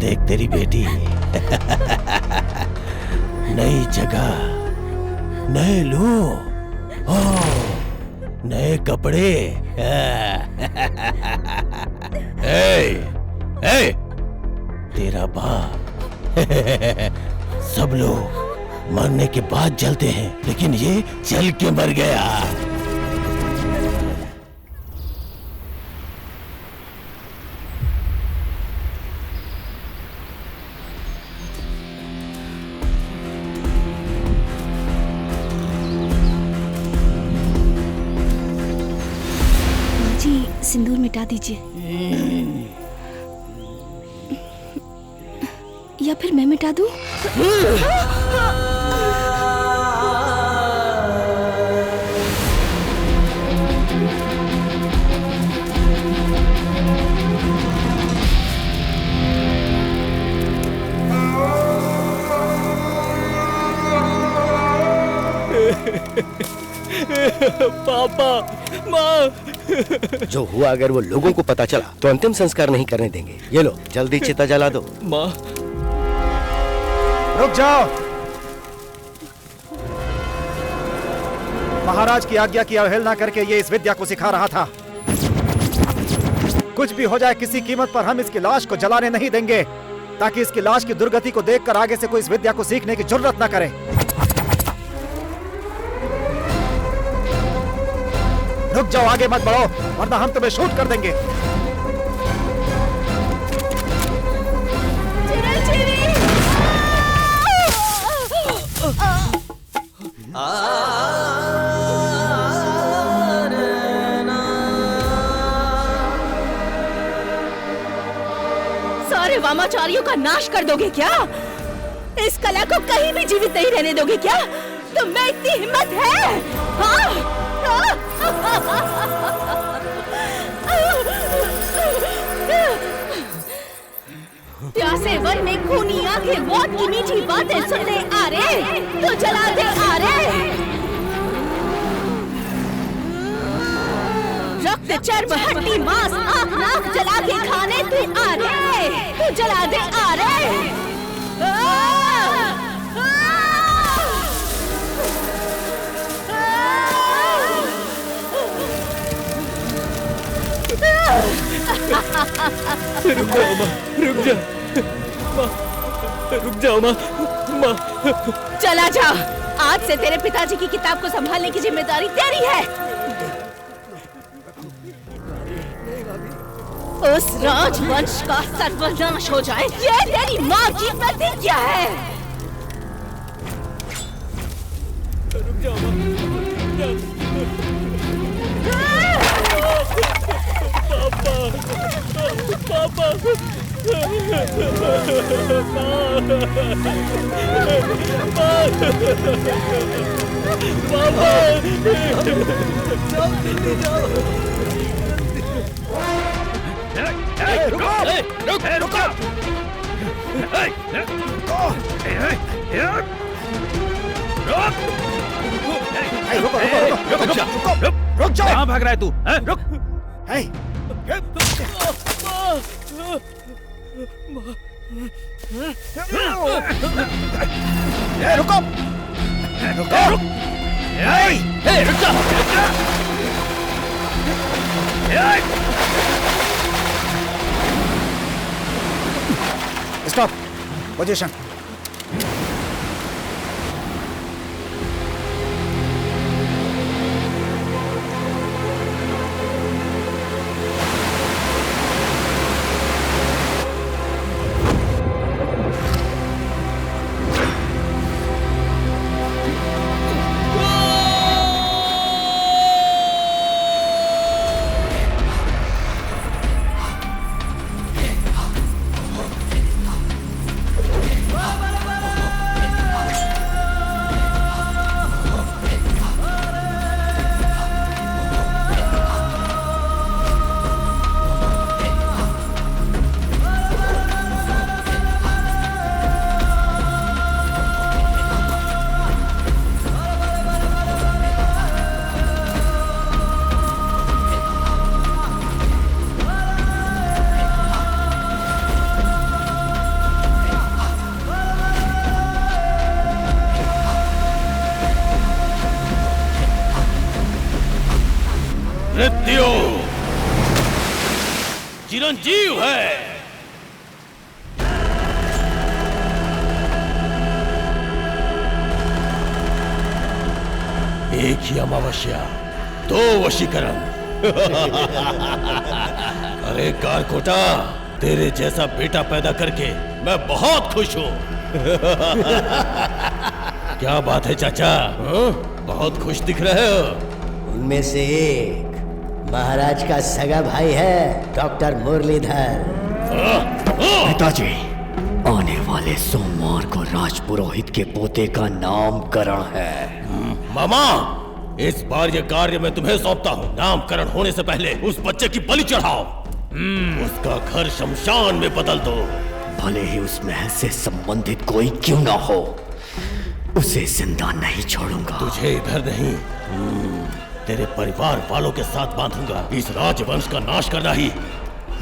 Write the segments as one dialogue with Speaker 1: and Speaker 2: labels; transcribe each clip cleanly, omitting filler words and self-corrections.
Speaker 1: देख तेरी बेटी। नई जगह, नए लोग, नए कपड़े। तेरा बाप। सब लोग मरने के बाद जलते हैं, लेकिन ये जल के मर गया।
Speaker 2: सिंदूर मिटा दीजिए, या फिर मैं मिटा दूं?
Speaker 3: पापा, माँ।
Speaker 4: जो हुआ अगर वो लोगों को पता चला तो अंतिम संस्कार नहीं करने देंगे। ये लो, जल्दी चिता जला दो।
Speaker 3: माँ।
Speaker 5: रुक जाओ। महाराज की आज्ञा की अवहेलना करके ये इस विद्या को सिखा रहा था। कुछ भी हो जाए, किसी कीमत पर हम इसकी लाश को जलाने नहीं देंगे, ताकि इसकी लाश की दुर्गति को देखकर आगे से कोई इस विद्या को सीखने की जुर्रत न करे। रुक जाओ, आगे मत बढ़ो, वरना हम तुम्हें शूट कर देंगे।
Speaker 2: सारे वामाचार्यों का नाश कर दोगे क्या? इस कला को कहीं भी जीवित नहीं रहने दोगे क्या? तुम में इतनी हिम्मत है? हाँ? प्यासे वन में खूनी आंखें मौत की मीठी बातें सुनने आ रहे तो जला दे आ रहे। रक्त चर्म हड्डी मांस आँख नाक जला के खाने तू आ रहे, तू जला दे आ रहे।
Speaker 3: रुक जाओ माँ, रुक जा माँ, रुक जाओ माँ, माँ।
Speaker 2: चला जा। आज से तेरे पिताजी की किताब को संभालने की जिम्मेदारी तेरी है। उस राजवंश का सर्वनाश हो जाए, ये तेरी माँ की प्रतिज्ञा है।
Speaker 3: रुक जाओ माँ, रुक जाओ। पापा,
Speaker 5: रुक जाओ।
Speaker 3: कहाँ भाग रहा है तू? रुक।
Speaker 5: रुको, रुको, रुक जा। Stop, position.
Speaker 1: चिरंजीव है। एक ही अमावस्या, 2 वशीकरण। अरे कारकोटा, तेरे जैसा बेटा पैदा करके मैं बहुत खुश हूँ। क्या बात है चाचा, बहुत खुश दिख रहे हो।
Speaker 4: उनमें से एक महाराज का सगा भाई है, डॉक्टर मुरलीधर।
Speaker 6: पिताजी, आने वाले सोमवार को राजपुरोहित के पोते का नामकरण है।
Speaker 1: मामा, इस बार ये कार्य मैं तुम्हें सौंपता हूँ। नामकरण होने से पहले उस बच्चे की बलि चढ़ाओ। उसका घर शमशान में बदल दो।
Speaker 6: भले ही उस महल से संबंधित कोई क्यों ना हो, उसे जिंदा नहीं छोड़ूंगा।
Speaker 1: तुझे इधर नहीं, तेरे परिवार वालों के साथ बांधूंगा। इस राजवंश का नाश करना ही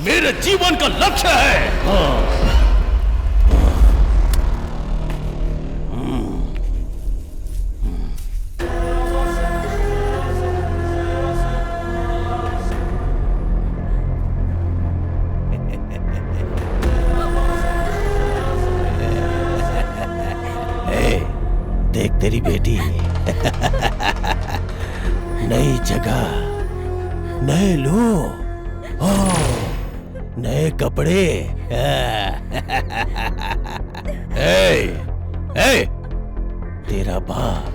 Speaker 1: मेरे जीवन का लक्ष्य है। हाँ। देख तेरी बेटी, नई जगह, नए लोग, नए कपड़े। तेरा बाप।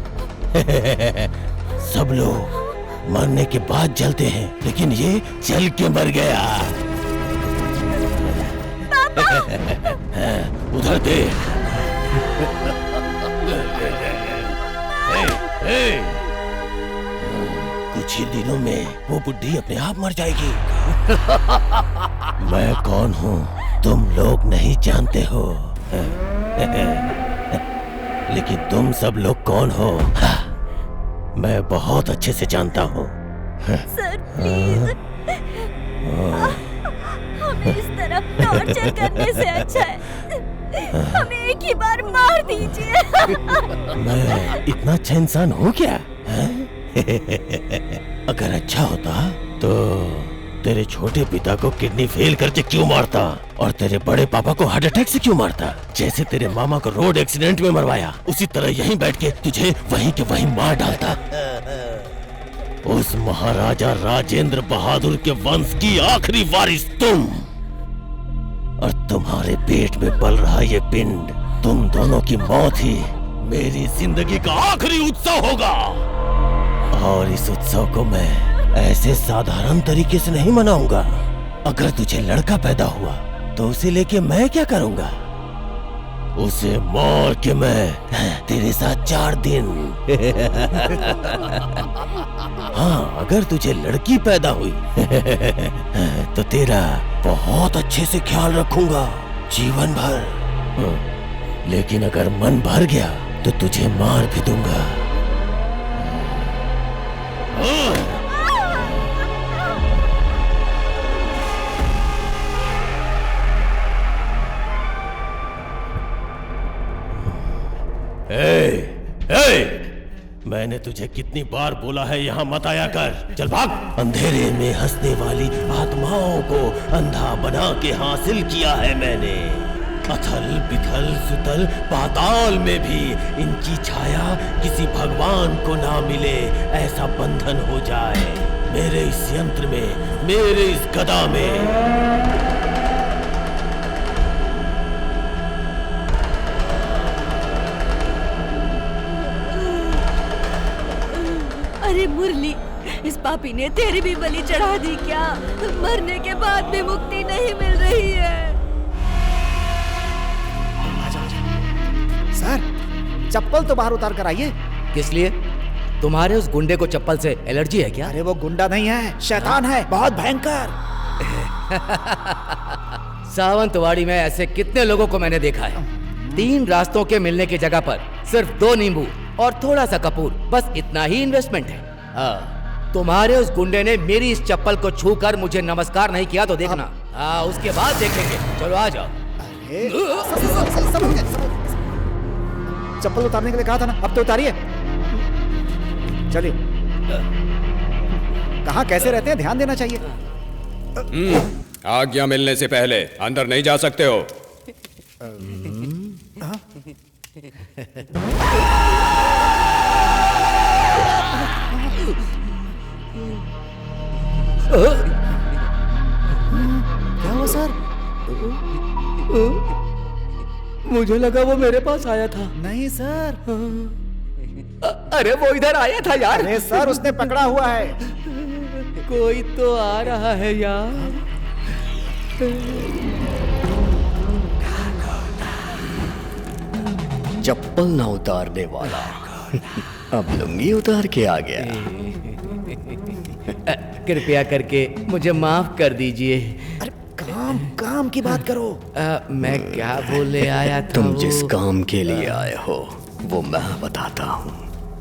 Speaker 1: सब लोग मरने के बाद जलते हैं, लेकिन ये जल के मर गया। उधर देख। कुछ ही दिनों में वो बुड्ढी अपने आप मर जाएगी। मैं कौन हूँ तुम लोग नहीं जानते हो। लेकिन तुम सब लोग कौन हो, मैं बहुत अच्छे से जानता हूँ।
Speaker 2: सर प्लीज, हमें इस तरफ टॉर्चर करने से अच्छा है हमें एक ही बार मार दीजिए।
Speaker 1: मैं इतना अच्छा इंसान हूँ क्या? अगर अच्छा होता तो तेरे छोटे पिता को किडनी फेल करके क्यों मारता, और तेरे बड़े पापा को हार्ट अटैक से क्यों मारता। जैसे तेरे मामा को रोड एक्सीडेंट में मरवाया, उसी तरह यहीं बैठ के तुझे वहीं के वहीं मार डालता। उस महाराजा राजेंद्र बहादुर के वंश की आखिरी वारिस तुम, और तुम्हारे पेट में पल रहा ये पिंड, तुम दोनों की मौत ही मेरी जिंदगी का आखिरी उत्सव होगा। और इस उत्सव को मैं ऐसे साधारण तरीके से नहीं मनाऊंगा। अगर तुझे लड़का पैदा हुआ तो उसे लेके मैं क्या करूंगा? उसे मार के मैं तेरे साथ 4 दिन। हाँ, अगर तुझे लड़की पैदा हुई तो तेरा बहुत अच्छे से ख्याल रखूंगा जीवन भर। लेकिन अगर मन भर गया तो तुझे मार भी दूंगा। मैंने तुझे कितनी बार बोला है यहाँ मत आया कर। चल भाग। अंधेरे में हंसने वाली आत्माओं को अंधा बना के हासिल किया है मैंने। अथल बिथल सुतल पाताल में भी इनकी छाया किसी भगवान को ना मिले, ऐसा बंधन हो जाए मेरे इस यंत्र में, मेरे इस गदा में।
Speaker 2: अरे मुरली, इस पापी ने तेरी भी बलि चढ़ा दी क्या? मरने के बाद भी मुक्ति नहीं मिल रही है।
Speaker 5: सर, चप्पल तो बाहर उतार कर आइए।
Speaker 7: किस लिए? तुम्हारे उस गुंडे को चप्पल से एलर्जी है क्या?
Speaker 5: अरे वो गुंडा नहीं है, शैतान है, बहुत भयंकर।
Speaker 7: सावंतवाड़ी में ऐसे कितने लोगों को मैंने देखा है। 3 रास्तों के मिलने की जगह पर सिर्फ 2 नींबू और थोड़ा सा कपूर, बस इतना ही इन्वेस्टमेंट है। तुम्हारे उस गुंडे ने मेरी इस चप्पल को छूकर मुझे नमस्कार नहीं किया तो देखना। उसके बाद देखेंगे। चलो आ जाओ।
Speaker 5: चप्पल उतारने के लिए कहा था ना, अब तो उतारिए। चलिए। कहाँ कैसे रहते हैं ध्यान देना चाहिए।
Speaker 8: आज्ञा मिलने से पहले अंदर नहीं जा सकते हो।
Speaker 5: क्या हुआ सर?
Speaker 7: मुझे लगा वो मेरे पास आया था।
Speaker 5: नहीं सर।
Speaker 7: अरे वो इधर आया था यार।
Speaker 5: अरे सर, उसने पकड़ा हुआ है।
Speaker 7: कोई तो आ रहा है यार।
Speaker 6: चप्पल न उतारने वाला अब लुंगी उतार के आ गया।
Speaker 7: कृपया करके मुझे माफ कर दीजिए।
Speaker 5: अरे काम काम की बात करो।
Speaker 7: मैं क्या बोलने आया था?
Speaker 6: तुम जिस काम के लिए आए हो वो मैं बताता हूँ।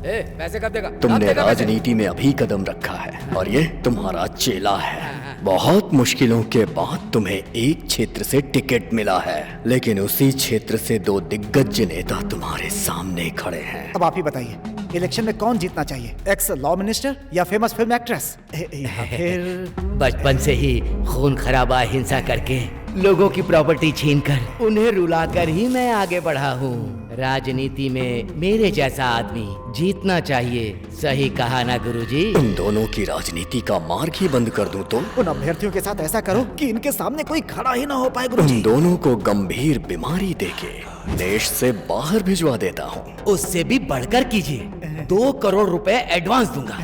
Speaker 7: पैसे कब देगा?
Speaker 6: तुमने राजनीति में अभी कदम रखा है और ये तुम्हारा चेला है। बहुत मुश्किलों के बाद तुम्हें एक क्षेत्र से टिकट मिला है, लेकिन उसी क्षेत्र से दो दिग्गज नेता तुम्हारे सामने खड़े हैं।
Speaker 5: अब आप ही बताइए, इलेक्शन में कौन जीतना चाहिए, एक्स लॉ मिनिस्टर या फेमस फिल्म एक्ट्रेस? या फिर
Speaker 7: बचपन से ही खून खराबा हिंसा करके लोगों की प्रॉपर्टी छीनकर उन्हें रुलाकर ही मैं आगे बढ़ा हूँ। राजनीति में मेरे जैसा आदमी जीतना चाहिए। सही कहा ना गुरुजी?
Speaker 6: उन दोनों की राजनीति का मार्ग ही बंद कर दूं तो?
Speaker 5: उन अभ्यर्थियों के साथ ऐसा करो कि इनके सामने कोई खड़ा ही ना हो पाए गुरुजी।
Speaker 6: उन दोनों को गंभीर बीमारी देके देश से बाहर भिजवा देता हूँ।
Speaker 7: उससे भी बढ़कर कीजिए। 2 करोड़ रुपए एडवांस दूंगा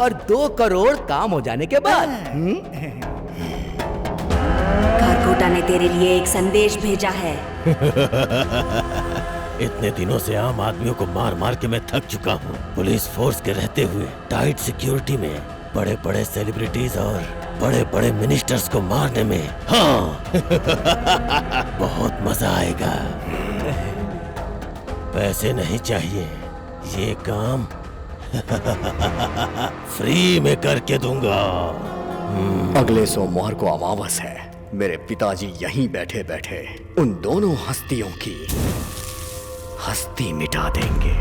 Speaker 7: और 2 करोड़ काम हो जाने के बाद।
Speaker 9: कारकोटा ने तेरे लिए एक संदेश भेजा है।
Speaker 1: इतने दिनों से आम आदमियों को मार मार के मैं थक चुका हूँ। पुलिस फोर्स के रहते हुए टाइट सिक्योरिटी में बड़े बड़े सेलिब्रिटीज और बड़े बड़े मिनिस्टर्स को मारने में, हाँ बहुत मजा आएगा। पैसे नहीं चाहिए, ये काम फ्री में करके दूंगा।
Speaker 6: अगले सोमवार को अमावस है। मेरे पिताजी यहीं बैठे बैठे उन दोनों हस्तियों की हस्ती मिटा देंगे।